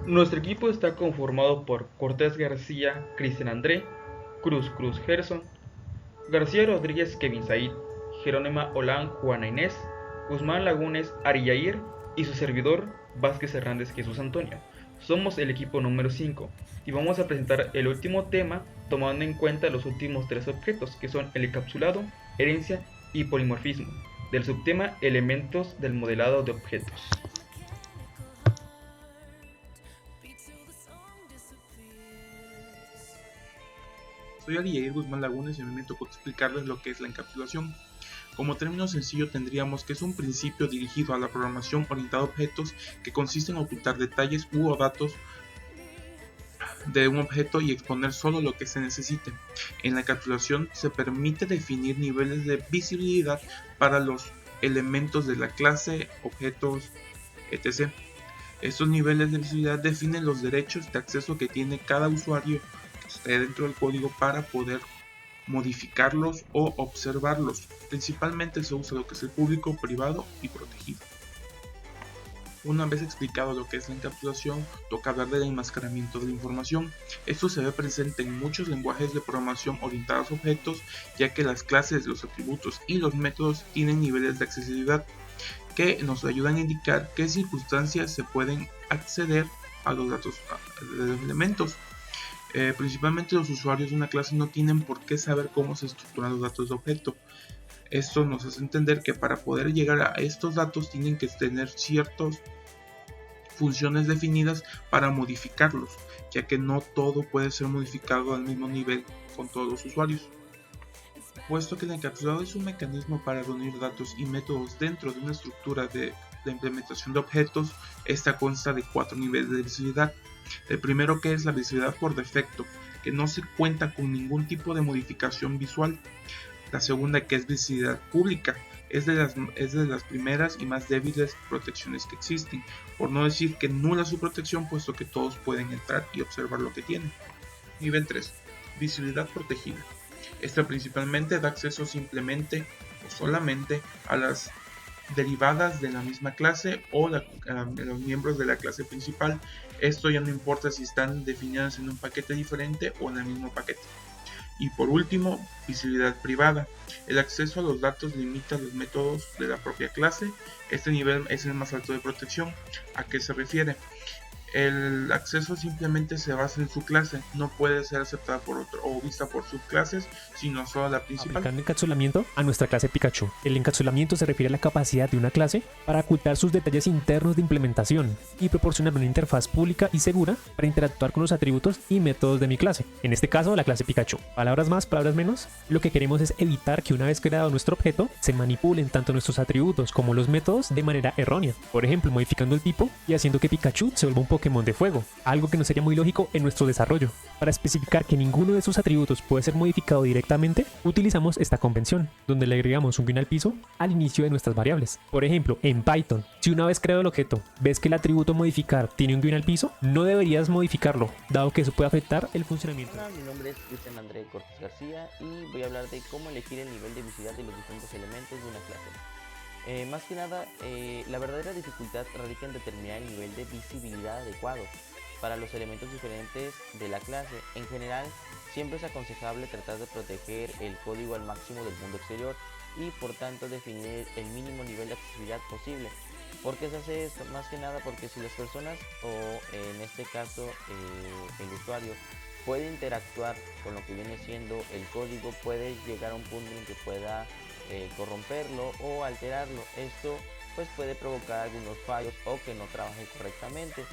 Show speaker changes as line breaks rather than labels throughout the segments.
Nuestro equipo está conformado por Cortés García, Cristian André, Cruz Gerson, García Rodríguez Kevin Said, Jerónima Olán Juana Inés, Guzmán Lagunes Ari Yair y su servidor Vázquez Hernández Jesús Antonio. Somos el equipo número 5 y vamos a presentar el último tema tomando en cuenta los últimos tres objetos que son el encapsulado, herencia y polimorfismo, del subtema elementos del modelado de objetos.
Soy Ariel Guzmán Lagunes y me tocó explicarles lo que es la encapsulación. Como término sencillo tendríamos que es un principio dirigido a la programación orientada a objetos que consiste en ocultar detalles o datos de un objeto y exponer solo lo que se necesite. En la encapsulación se permite definir niveles de visibilidad para los elementos de la clase, objetos, etc. Estos niveles de visibilidad definen los derechos de acceso que tiene cada usuario que esté dentro del código para poder modificarlos o observarlos. Principalmente se usa lo que es el público, privado y protegido. Una vez explicado lo que es la encapsulación, toca hablar del enmascaramiento de la información. Esto se ve presente en muchos lenguajes de programación orientados a objetos, ya que las clases, los atributos y los métodos tienen niveles de accesibilidad que nos ayudan a indicar qué circunstancias se pueden acceder a los datos de los elementos. Principalmente los usuarios de una clase no tienen por qué saber cómo se estructuran los datos de objeto. Esto nos hace entender que para poder llegar a estos datos tienen que tener ciertas funciones definidas para modificarlos, ya que no todo puede ser modificado al mismo nivel con todos los usuarios. Puesto que el encapsulado es un mecanismo para reunir datos y métodos dentro de una estructura de la implementación de objetos, esta consta de 4 niveles de visibilidad. El primero, que es la visibilidad por defecto, que no se cuenta con ningún tipo de modificación visual. La segunda, que es visibilidad pública, es de las primeras y más débiles protecciones que existen, por no decir que nula su protección, puesto que todos pueden entrar y observar lo que tienen. Nivel 3, visibilidad protegida. Esta principalmente da acceso simplemente o solamente a las derivadas de la misma clase o los miembros de la clase principal. Esto ya no importa si están definidas en un paquete diferente o en el mismo paquete. Y por último, visibilidad privada. El acceso a los datos limita los métodos de la propia clase. Este nivel es el más alto de protección. ¿A qué se refiere? El acceso simplemente se basa en su clase, no puede ser aceptada por otro o vista por subclases, sino solo la principal.
Aplicando encapsulamiento a nuestra clase Pikachu. El encapsulamiento se refiere a la capacidad de una clase para ocultar sus detalles internos de implementación y proporcionar una interfaz pública y segura para interactuar con los atributos y métodos de mi clase, en este caso la clase Pikachu. Palabras más, palabras menos, lo que queremos es evitar que una vez creado nuestro objeto se manipulen tanto nuestros atributos como los métodos de manera errónea, por ejemplo modificando el tipo y haciendo que Pikachu se vuelva un Pokémon de fuego, algo que no sería muy lógico en nuestro desarrollo. Para especificar que ninguno de sus atributos puede ser modificado directamente, utilizamos esta convención, donde le agregamos un guión al piso al inicio de nuestras variables. Por ejemplo, en Python, si una vez creado el objeto, ves que el atributo modificar tiene un guión al piso, no deberías modificarlo, dado que eso puede afectar el funcionamiento.
Hola, mi nombre es Cristian André Cortés García y voy a hablar de cómo elegir el nivel de visibilidad de los diferentes elementos de una clase. Más que nada, la verdadera dificultad radica en determinar el nivel de visibilidad adecuado para los elementos diferentes de la clase. En general, siempre es aconsejable tratar de proteger el código al máximo del mundo exterior y por tanto definir el mínimo nivel de accesibilidad posible. ¿Por qué se hace esto? Más que nada porque si las personas o en este caso el usuario puede interactuar con lo que viene siendo el código, puede llegar a un punto en que pueda corromperlo o alterarlo. Esto pues puede provocar algunos fallos o que no trabaje correctamente.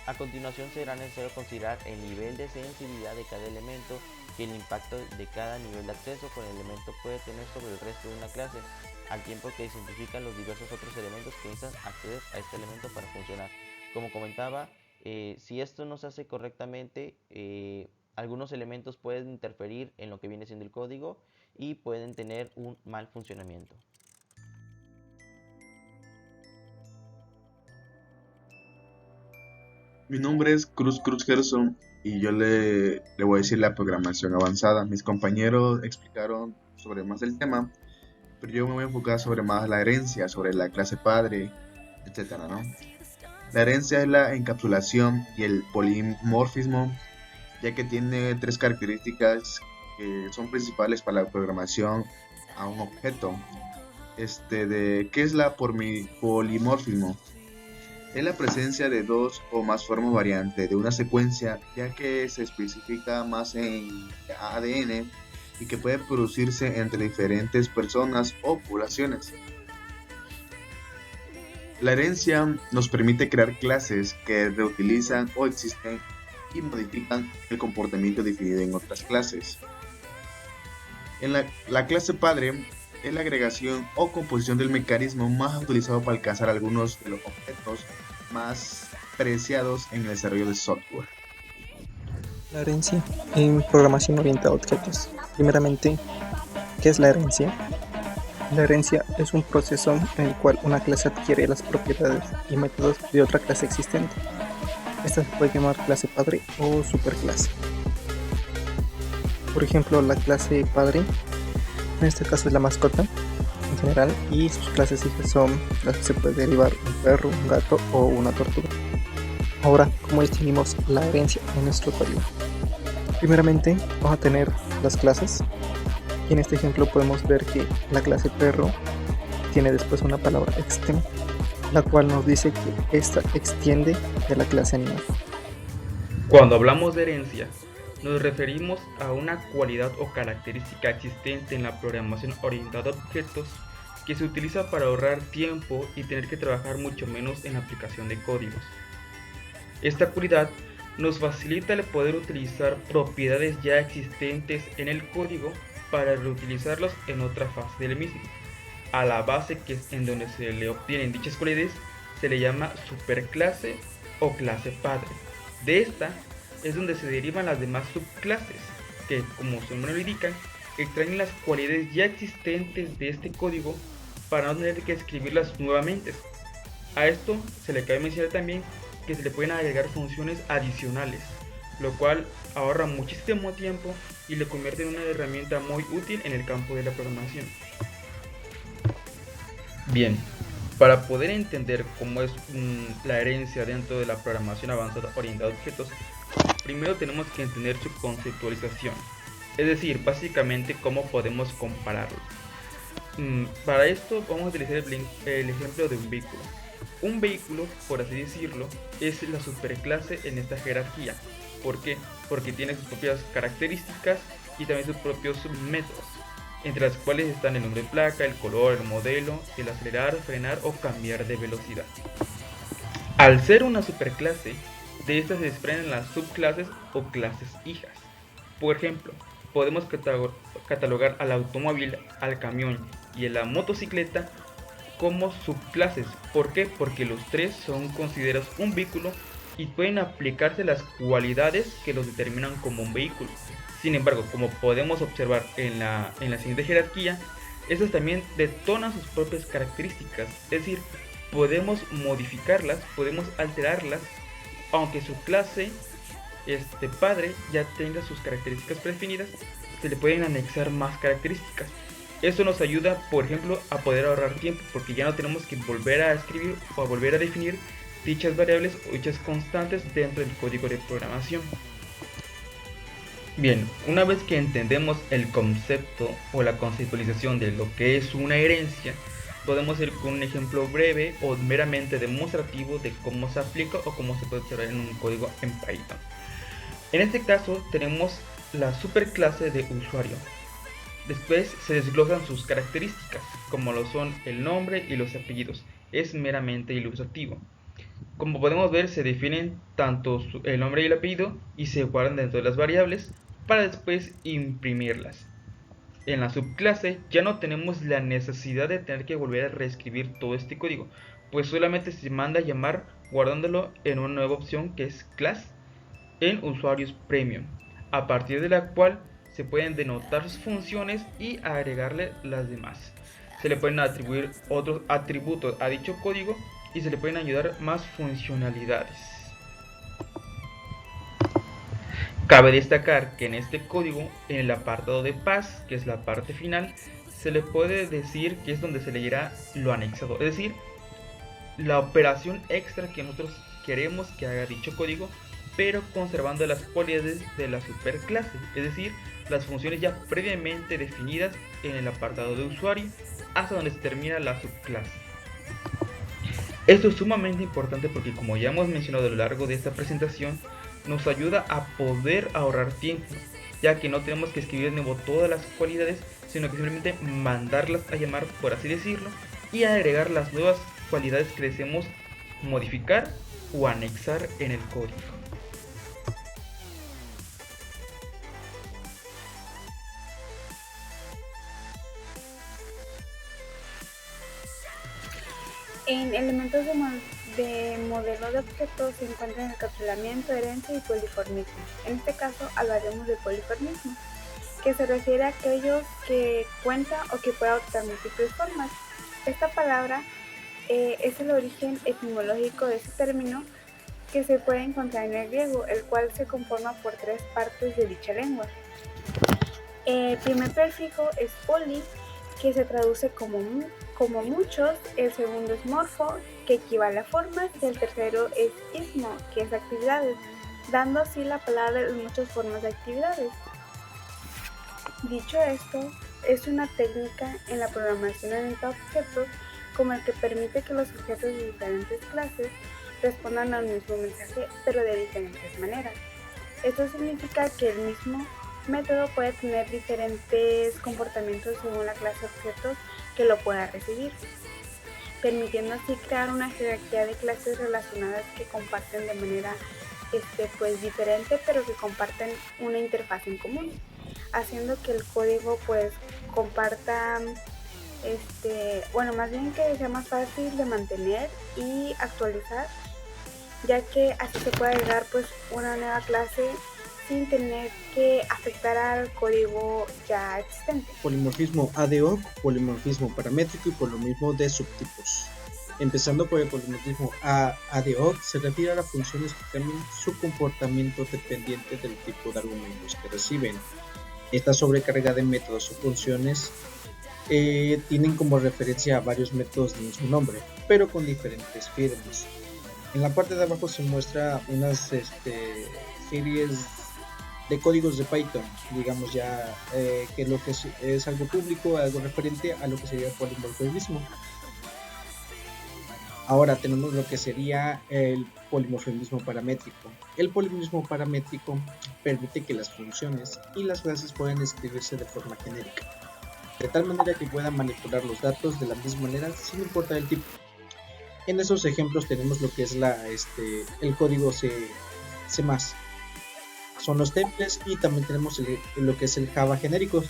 A continuación será necesario considerar el nivel de sensibilidad de cada elemento y el impacto de cada nivel de acceso con el elemento puede tener sobre el resto de una clase, al tiempo que se identifican los diversos otros elementos que necesitan acceder a este elemento para funcionar. Como comentaba, si esto no se hace correctamente, algunos elementos pueden interferir en lo que viene siendo el código y pueden tener un mal funcionamiento.
Mi nombre es Cruz Gerson y yo le voy a decir la programación avanzada. Mis compañeros explicaron sobre más del tema, pero yo me voy a enfocar sobre más la herencia, sobre la clase padre, etcétera, ¿no? La herencia es la encapsulación y el polimorfismo, ya que tiene tres características que son principales para la programación a un objeto. ¿Qué es la polimorfismo? Es la presencia de dos o más formas variantes de una secuencia, ya que se especifica más en ADN y que puede producirse entre diferentes personas o poblaciones. La herencia nos permite crear clases que reutilizan o existen y modifican el comportamiento definido en otras clases. La clase padre es la agregación o composición del mecanismo más utilizado para alcanzar algunos de los objetos más preciados en el desarrollo de software.
La herencia en programación orientada a objetos. Primeramente, ¿qué es la herencia? La herencia es un proceso en el cual una clase adquiere las propiedades y métodos de otra clase existente. Esta se puede llamar clase padre o superclase. Por ejemplo, la clase padre, en este caso es la mascota en general, y sus clases hijas son las que se puede derivar un perro, un gato o una tortuga. Ahora, ¿cómo distinguimos la herencia en nuestro código? Primeramente, vamos a tener las clases. Y en este ejemplo podemos ver que la clase perro tiene después una palabra extend, la cual nos dice que esta extiende de la clase animal.
Cuando hablamos de herencia, nos referimos a una cualidad o característica existente en la programación orientada a objetos que se utiliza para ahorrar tiempo y tener que trabajar mucho menos en la aplicación de códigos. Esta cualidad nos facilita el poder utilizar propiedades ya existentes en el código para reutilizarlos en otra fase del mismo. A la base, que es en donde se le obtienen dichas cualidades, se le llama superclase o clase padre. De esta es donde se derivan las demás subclases, que, como su nombre lo indica, extraen las cualidades ya existentes de este código para no tener que escribirlas nuevamente. A esto se le cabe mencionar también que se le pueden agregar funciones adicionales, lo cual ahorra muchísimo tiempo y le convierte en una herramienta muy útil en el campo de la programación. Bien, para poder entender cómo es la herencia dentro de la programación avanzada orientada a objetos, primero tenemos que entender su conceptualización, es decir, básicamente cómo podemos compararlo. Para esto vamos a utilizar el ejemplo de un vehículo. Un vehículo, por así decirlo, es la superclase en esta jerarquía. ¿Por qué? Porque tiene sus propias características y también sus propios métodos, entre las cuales están el nombre de placa, el color, el modelo, el acelerar, frenar o cambiar de velocidad. Al ser una superclase, de estas se desprenden las subclases o clases hijas. Por ejemplo, podemos catalogar al automóvil, al camión y a la motocicleta como subclases. ¿Por qué? Porque los tres son considerados un vehículo y pueden aplicarse las cualidades que los determinan como un vehículo. Sin embargo, como podemos observar en la siguiente jerarquía, estas también detonan sus propias características, es decir, podemos modificarlas, podemos alterarlas, aunque su clase padre ya tenga sus características predefinidas, se le pueden anexar más características. Esto nos ayuda, por ejemplo, a poder ahorrar tiempo, porque ya no tenemos que volver a escribir o a volver a definir dichas variables o dichas constantes dentro del código de programación. Bien, una vez que entendemos el concepto o la conceptualización de lo que es una herencia, podemos ir con un ejemplo breve o meramente demostrativo de cómo se aplica o cómo se puede observar en un código en Python. En este caso tenemos la superclase de usuario. Después se desglosan sus características, como lo son el nombre y los apellidos. Es meramente ilustrativo. Como podemos ver, se definen tanto el nombre y el apellido y se guardan dentro de las variables para después imprimirlas. En la subclase ya no tenemos la necesidad de tener que volver a reescribir todo este código, pues solamente se manda a llamar guardándolo en una nueva opción que es class en usuarios premium, a partir de la cual se pueden denotar sus funciones y agregarle las demás. Se le pueden atribuir otros atributos a dicho código y se le pueden ayudar más funcionalidades. Cabe destacar que en este código, en el apartado de pass, que es la parte final, se le puede decir que es donde se le dirá lo anexado, es decir, la operación extra que nosotros queremos que haga dicho código, pero conservando las cualidades de la superclase, es decir, las funciones ya previamente definidas en el apartado de usuario hasta donde se termina la subclase. Esto es sumamente importante porque, como ya hemos mencionado a lo largo de esta presentación, nos ayuda a poder ahorrar tiempo, ya que no tenemos que escribir de nuevo todas las cualidades, sino que simplemente mandarlas a llamar, por así decirlo, y agregar las nuevas cualidades que deseemos modificar o anexar en el código.
En elementos de modelo de objetos se encuentran encapsulamiento, herencia y poliformismo. En este caso hablaremos de poliformismo, que se refiere a aquellos que cuenta o que puede adoptar múltiples formas. Esta palabra es el origen etimológico de este término, que se puede encontrar en el griego, el cual se conforma por 3 partes de dicha lengua. El primer prefijo es poli, que se traduce como muchos. El segundo es morfo, que equivale a formas, y el tercero es ismo, que es actividades, dando así la palabra en muchas formas de actividades. Dicho esto, es una técnica en la programación orientada a objetos como el que permite que los objetos de diferentes clases respondan al mismo mensaje, pero de diferentes maneras. Esto significa que el mismo método puede tener diferentes comportamientos según la clase de objetos que lo pueda recibir, permitiendo así crear una jerarquía de clases relacionadas que comparten de manera diferente, pero que comparten una interfaz en común, haciendo que el código pues comparta más bien que sea más fácil de mantener y actualizar, ya que así se puede agregar pues una nueva clase sin tener que afectar al código ya existente.
Polimorfismo ad hoc, polimorfismo paramétrico y polimorfismo de subtipos. Empezando por el polimorfismo ad hoc, se refiere a las funciones que cambian su comportamiento dependiente del tipo de argumentos que reciben. Esta sobrecarga de métodos o funciones tienen como referencia a varios métodos del mismo nombre, pero con diferentes firmas. En la parte de abajo se muestra unas series de códigos de Python, digamos ya que lo que es algo público, algo referente a lo que sería el polimorfismo. Ahora tenemos lo que sería el polimorfismo paramétrico. El polimorfismo paramétrico permite que las funciones y las clases puedan escribirse de forma genérica, de tal manera que puedan manipular los datos de la misma manera sin importar el tipo. En esos ejemplos tenemos lo que es el código C++. Son los temples, y también tenemos lo que es el Java genérico.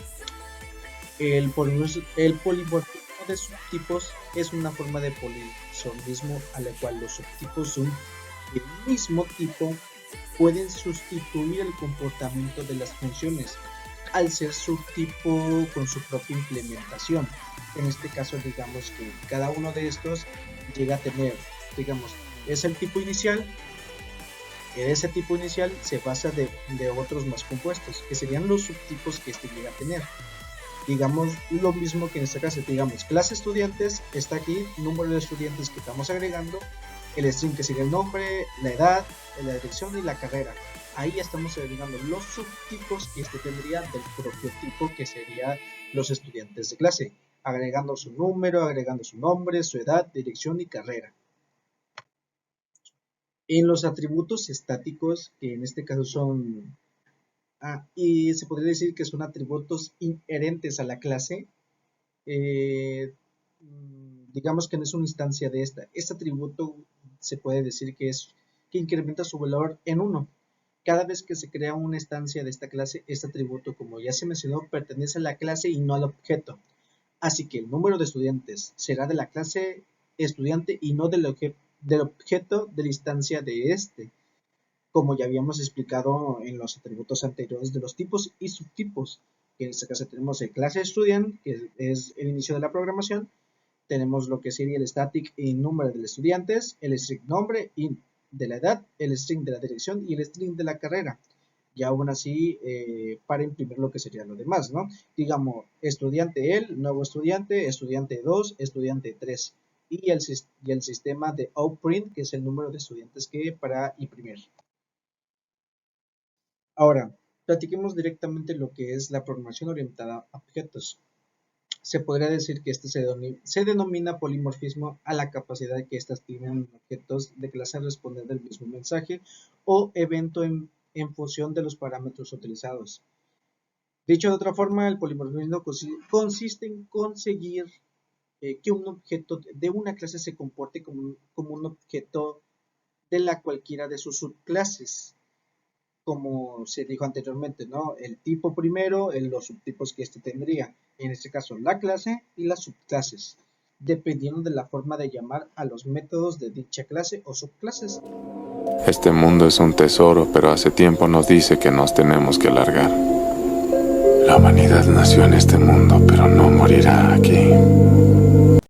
El polimorfismo de subtipos es una forma de polisomismo a la cual los subtipos del mismo tipo pueden sustituir el comportamiento de las funciones al ser subtipo con su propia implementación. En este caso, digamos que cada uno de estos llega a tener, digamos, es el tipo inicial. Ese tipo inicial se basa de otros más compuestos, que serían los subtipos que llega a tener. Digamos lo mismo que en este caso, digamos, clase estudiantes, está aquí, número de estudiantes que estamos agregando, el string que sería el nombre, la edad, la dirección y la carrera. Ahí estamos agregando los subtipos que tendría del propio tipo que sería los estudiantes de clase, agregando su número, agregando su nombre, su edad, dirección y carrera. En los atributos estáticos, que en este caso son, y se podría decir que son atributos inherentes a la clase, digamos que no es una instancia de este atributo se puede decir que incrementa su valor en 1. Cada vez que se crea una instancia de esta clase, este atributo, como ya se mencionó, pertenece a la clase y no al objeto. Así que el número de estudiantes será de la clase estudiante y no del objeto de la instancia de como ya habíamos explicado en los atributos anteriores de los tipos y subtipos. En este caso tenemos el clase student, que es el inicio de la programación. Tenemos lo que sería el static y número de los estudiantes, el string nombre y de la edad, el string de la dirección y el string de la carrera. Y aún así, para imprimir lo que sería lo demás, ¿no? Digamos, estudiante el, nuevo estudiante, estudiante 2, estudiante 3. y el sistema de outprint, que es el número de estudiantes que para imprimir. Ahora, platiquemos directamente lo que es la programación orientada a objetos. Se podría decir que este se denomina polimorfismo a la capacidad que estas tienen objetos de clase a responder del mismo mensaje o evento en función de los parámetros utilizados. Dicho de otra forma, el polimorfismo consiste en conseguir que un objeto de una clase se comporte como un objeto de la cualquiera de sus subclases. Como se dijo anteriormente, ¿no? El tipo primero, los subtipos que este tendría. En este caso, la clase y las subclases, dependiendo de la forma de llamar a los métodos de dicha clase o subclases.
Este mundo es un tesoro, pero hace tiempo nos dice que nos tenemos que largar. La humanidad nació en este mundo, pero no morirá aquí.